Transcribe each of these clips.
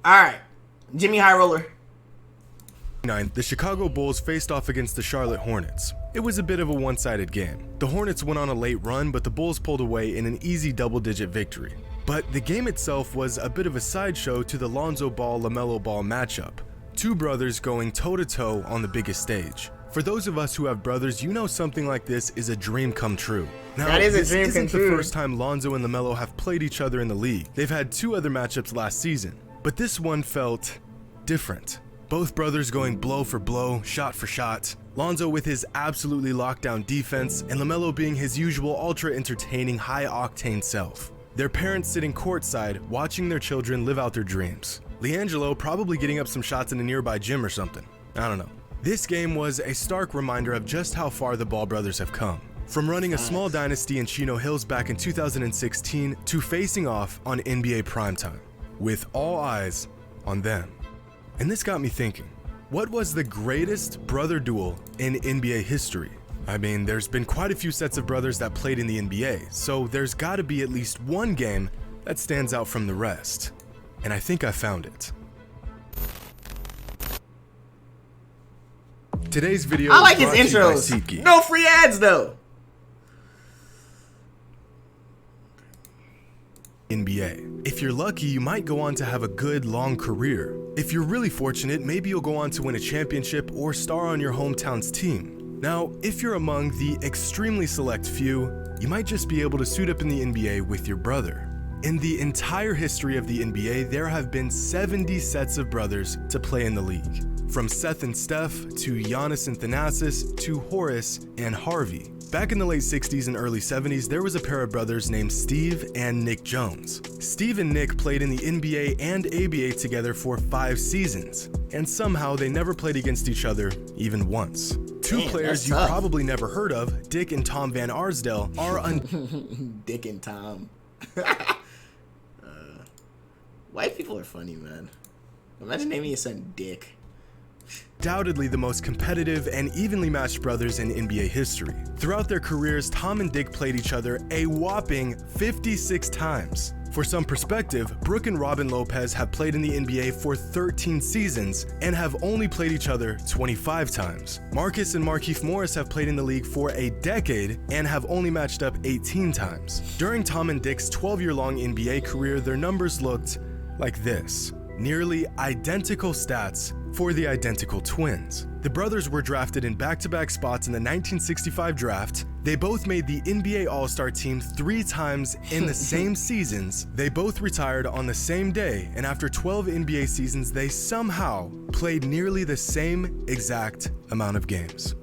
Alright. JxmyHighroller. The Chicago Bulls faced off against the Charlotte Hornets. It was a bit of a one-sided game. The Hornets went on a late run, but the Bulls pulled away in an easy double-digit victory. But the game itself was a bit of a sideshow to the Lonzo Ball-LaMelo Ball matchup. Two brothers going toe-to-toe on the biggest stage. For those of us who have brothers, you know something like this is a dream come true. Now, that is a this dream isn't come the true. first time Lonzo and LaMelo have played each other in the league. They've had two other matchups last season, but this one felt different. Both brothers going blow for blow, shot for shot. Lonzo with his absolutely lockdown defense, and LaMelo being his usual ultra-entertaining, high-octane self. Their parents sitting courtside, watching their children live out their dreams. LiAngelo probably getting up some shots in a nearby gym or something. I don't know. This game was a stark reminder of just how far the Ball brothers have come. From running a small dynasty in Chino Hills back in 2016 to facing off on NBA primetime, with all eyes on them. And this got me thinking, what was the greatest brother duel in NBA history? I mean, there's been quite a few sets of brothers that played in the NBA, so there's gotta be at least one game that stands out from the rest. And I think I found it. Today's video I like is his brought to you by intros. Silky. No free ads though. NBA. If you're lucky, you might go on to have a good, long career. If you're really fortunate, maybe you'll go on to win a championship or star on your hometown's team. Now, if you're among the extremely select few, you might just be able to suit up in the NBA with your brother. In the entire history of the NBA, there have been 70 sets of brothers to play in the league. From Seth and Steph, to Giannis and Thanasis, to Horace and Harvey. Back in the late 60s and early 70s, there was a pair of brothers named Steve and Nick Jones. Steve and Nick played in the NBA and ABA together for 5 seasons, and somehow they never played against each other even once. Two players you probably never heard of, Dick and Tom Van Arsdale, are Dick and Tom. White people are funny, man. Imagine naming your son Dick. undoubtedly the most competitive and evenly matched brothers in NBA history. Throughout their careers, Tom and Dick played each other a whopping 56 times. For some perspective, Brooke and Robin Lopez have played in the NBA for 13 seasons and have only played each other 25 times. Marcus and Markieff Morris have played in the league for a decade and have only matched up 18 times. During Tom and Dick's 12-year-long NBA career, their numbers looked like this. Nearly identical stats for the identical twins. The brothers were drafted in back-to-back spots in the 1965 draft. They both made the NBA All-Star team 3 times in the same seasons. They both retired on the same day, and after 12 NBA seasons, they somehow played nearly the same exact amount of games.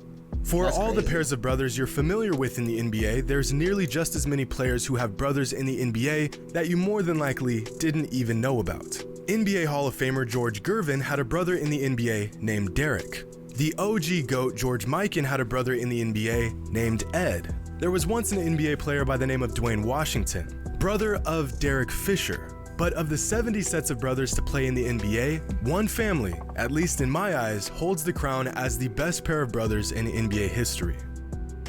For all the pairs of brothers you're familiar with in the NBA, there's nearly just as many players who have brothers in the NBA that you more than likely didn't even know about. NBA Hall of Famer George Gervin had a brother in the NBA named Derek. The OG GOAT George Mikan had a brother in the NBA named Ed. There was once an NBA player by the name of Dwayne Washington, brother of Derek Fisher. But of the 70 sets of brothers to play in the NBA, one family, at least in my eyes, holds the crown as the best pair of brothers in NBA history.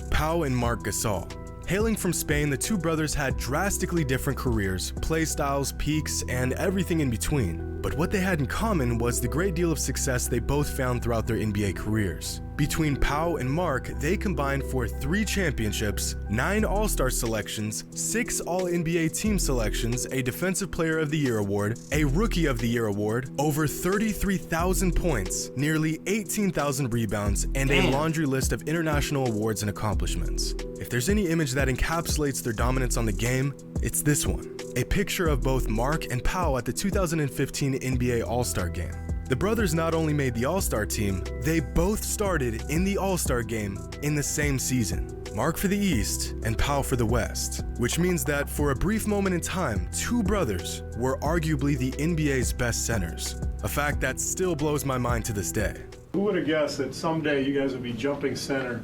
Pau and Marc Gasol. Hailing from Spain, the two brothers had drastically different careers, play styles, peaks, and everything in between. But what they had in common was the great deal of success they both found throughout their NBA careers. Between Pau and Marc, they combined for 3 championships, 9 All-Star selections, 6 All-NBA team selections, a Defensive Player of the Year award, a Rookie of the Year award, over 33,000 points, nearly 18,000 rebounds, and a laundry list of international awards and accomplishments. If there's any image that encapsulates their dominance on the game, it's this one. A picture of both Marc and Pau at the 2015 NBA All-Star Game. The brothers not only made the All-Star team, they both started in the All-Star Game in the same season. Marc for the East and Pau for the West, which means that for a brief moment in time, 2 brothers were arguably the NBA's best centers. A fact that still blows my mind to this day. Who would have guessed that someday you guys would be jumping center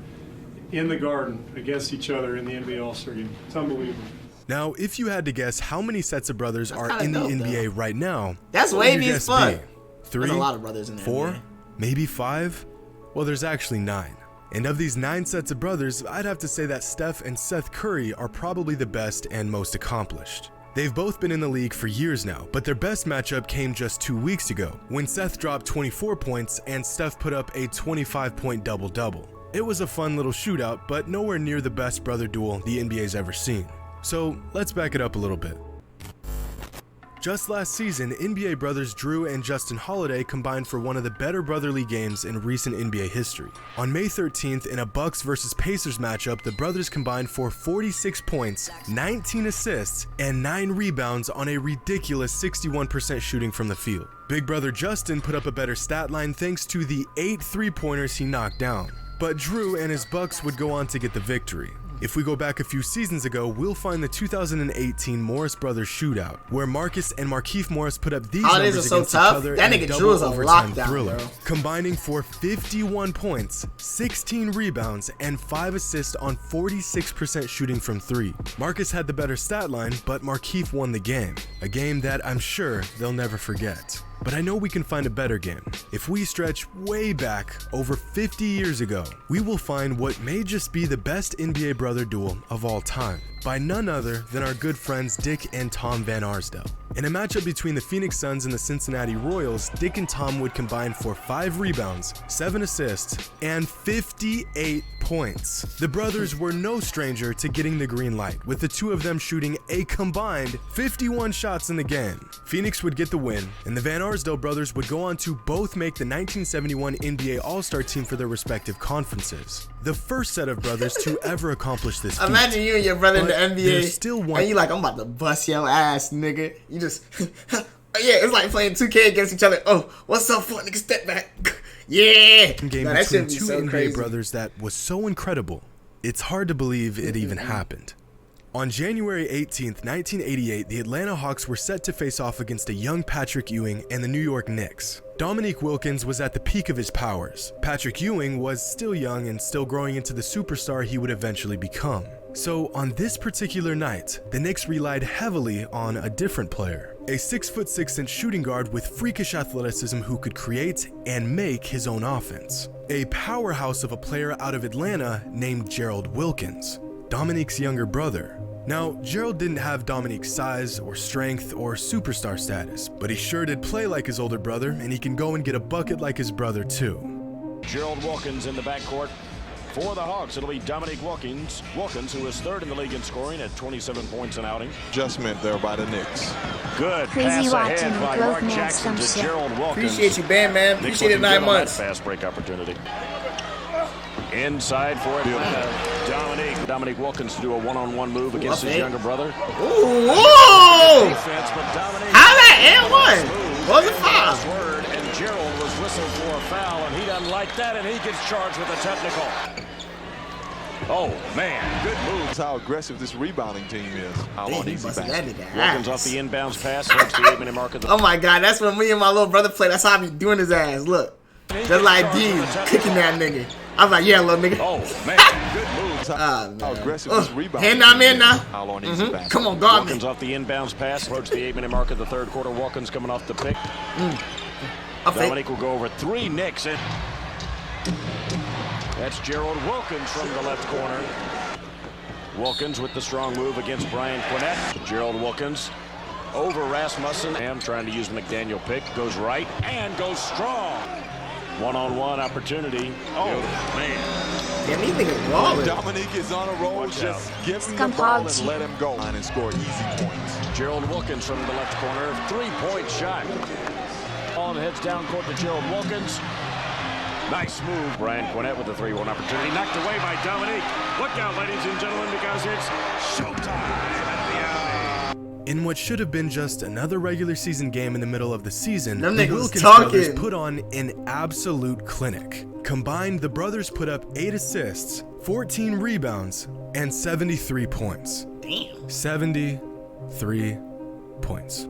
in the Garden against each other in the NBA All-Star Game? It's unbelievable. Now, if you had to guess how many sets of brothers are in the NBA right now, that's wavy as fuck. 3, there's a lot of brothers in there. 4, maybe 5? Well, there's actually 9. And of these 9 sets of brothers, I'd have to say that Steph and Seth Curry are probably the best and most accomplished. They've both been in the league for years now, but their best matchup came just 2 weeks ago, when Seth dropped 24 points and Steph put up a 25-point double-double. It was a fun little shootout, but nowhere near the best brother duel the NBA's ever seen. So let's back it up a little bit. Just last season, NBA brothers Drew and Justin Holiday combined for one of the better brotherly games in recent NBA history. On May 13th, in a Bucks vs Pacers matchup, the brothers combined for 46 points, 19 assists, and 9 rebounds on a ridiculous 61% shooting from the field. Big brother Justin put up a better stat line thanks to the 8 3-pointers he knocked down. But Drew and his Bucks would go on to get the victory. If we go back a few seasons ago, we'll find the 2018 Morris Brothers shootout, where Marcus and Markieff Morris put up these numbers against each other in a double overtime thriller, combining for 51 points, 16 rebounds, and 5 assists on 46% shooting from 3. Marcus had the better stat line, but Markieff won the game, a game that I'm sure they'll never forget. But I know we can find a better game. If we stretch way back, over 50 years ago, we will find what may just be the best NBA brother duel of all time, by none other than our good friends Dick and Tom Van Arsdale. In a matchup between the Phoenix Suns and the Cincinnati Royals, Dick and Tom would combine for 5 rebounds, 7 assists, and 58 points. The brothers were no stranger to getting the green light, with the two of them shooting a combined 51 shots in the game. Phoenix would get the win, and the Van Arsdale brothers would go on to both make the 1971 NBA All-Star team for their respective conferences. The first set of brothers to ever accomplish this feat. Imagine you and your brother in the NBA, still one, and you like, I'm about to bust your ass, nigga. You just, yeah, it's like playing 2K against each other. Oh, what's up, fuck nigga? Step back. Yeah. Game Man, between two so NBA crazy. brothers that was so incredible, it's hard to believe it even happened. On January 18th, 1988, the Atlanta Hawks were set to face off against a young Patrick Ewing and the New York Knicks. Dominique Wilkins was at the peak of his powers. Patrick Ewing was still young and still growing into the superstar he would eventually become. So on this particular night, the Knicks relied heavily on a different player, a 6'6" shooting guard with freakish athleticism who could create and make his own offense. A powerhouse of a player out of Atlanta named Gerald Wilkins, Dominique's younger brother. Now, Gerald didn't have Dominique's size or strength or superstar status, but he sure did play like his older brother, and he can go and get a bucket like his brother too. Gerald Wilkins in the backcourt. For the Hawks, it'll be Dominique Wilkins, who is third in the league in scoring at 27 points an outing. Adjustment there by the Knicks. Good pass ahead by Mark Jackson to Gerald Wilkins. Appreciate you, man. Appreciate it 9 months. Fast break opportunity. Inside for Atlanta. Dominique Wilkins to do a one-on-one move against his younger brother. Ooh, whoa! Defense, but Dominique. How that and one? What was the foul? Word, and Gerald was whistled for a foul, and he doesn't like that, and he gets charged with a technical. Oh, man, good move. That's how aggressive this rebounding team is. Damn, he busted that nigga Wilkins ass. off the inbounds pass, hits the 8-minute mark of the... Oh my God, that's when me and my little brother play. That's how I be doing his ass. Look, just like D kicking that nigga. I was like, yeah, little nigga. Oh, man, good move. How aggressive this rebounding Hand down, man, now. Come on, guard me. Wilkins off the inbounds pass, approach the 8-minute mark of the third quarter. Wilkins coming off the pick. Dominique will go over 3 Knicks. That's Gerald Wilkins from the left corner. Wilkins with the strong move against Brian Quinnett. Gerald Wilkins over Rasmussen. Ham trying to use the McDaniel pick. Goes right and goes strong. One-on-one opportunity. Oh, man. Damn, these niggas balling. Dominique is on a roll. Just give him the ball and let him go and score easy points. Gerald Wilkins from the left corner. 3-point shot. Ball heads down court to Gerald Wilkins. Nice move. Brian Quinnett with the 3-1 opportunity. Knocked away by Dominique. Look out, ladies and gentlemen, because it's showtime at the alley. In what should have been just another regular season game in the middle of the season, Them the niggas Wilkins talking. brothers put on an absolute clinic. Combined, the brothers put up 8 assists, 14 rebounds, and 73 points. Damn. 73 points.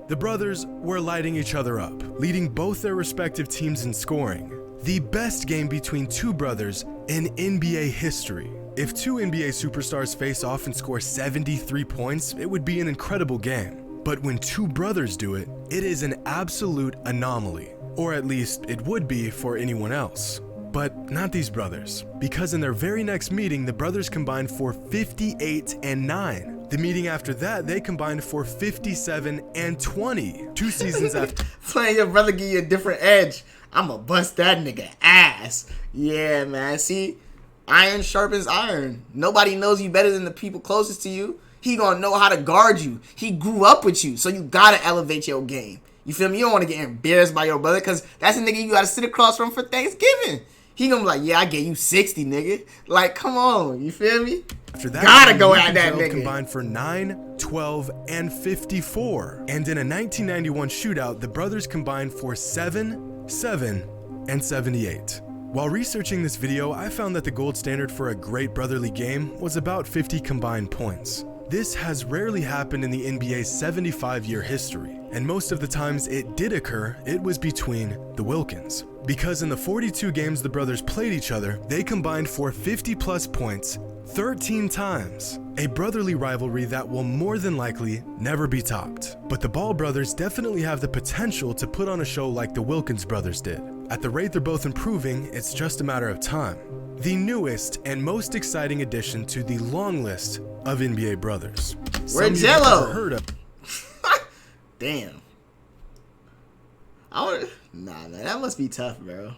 The brothers were lighting each other up, leading both their respective teams in scoring. The best game between two brothers in NBA history. If 2 NBA superstars face off and score 73 points, it would be an incredible game. But when 2 brothers do it, it is an absolute anomaly. Or at least it would be for anyone else. But not these brothers, because in their very next meeting, the brothers combined for 58 and 9. The meeting after that, they combined for 57 and 20. 2 seasons after. Playing your brother give you a different edge. I'ma bust that nigga ass. Yeah, man. See, iron sharpens iron. Nobody knows you better than the people closest to you. He gonna know how to guard you. He grew up with you, so you gotta elevate your game. You feel me? You don't want to get embarrassed by your brother, because that's a nigga you gotta sit across from for Thanksgiving. He gonna be like, yeah, I gave you 60, nigga. Like, come on. You feel me? After that, gotta go at that nigga. Combined for 9, 12, and 54. And in a 1991 shootout, the brothers combined for 7, 7, and 78. While researching this video, I found that the gold standard for a great brotherly game was about 50 combined points. This has rarely happened in the NBA's 75-year history, and most of the times it did occur, it was between the Wilkins. Because in the 42 games the brothers played each other, they combined for 50+ points 13 times. A brotherly rivalry that will more than likely never be topped. But the Ball brothers definitely have the potential to put on a show like the Wilkins brothers did. At the rate they're both improving, it's just a matter of time. The newest and most exciting addition to the long list of NBA brothers. We're Jello. Heard of. Damn. Nah, man, that must be tough, bro.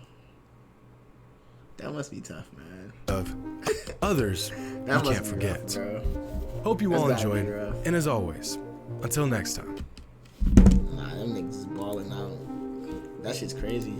That must be tough, man. Of others that you must can't be forget. rough, bro. Hope you That's all gotta be enjoyed, rough. and as always, until next time. Nah, them niggas is balling out. That shit's crazy.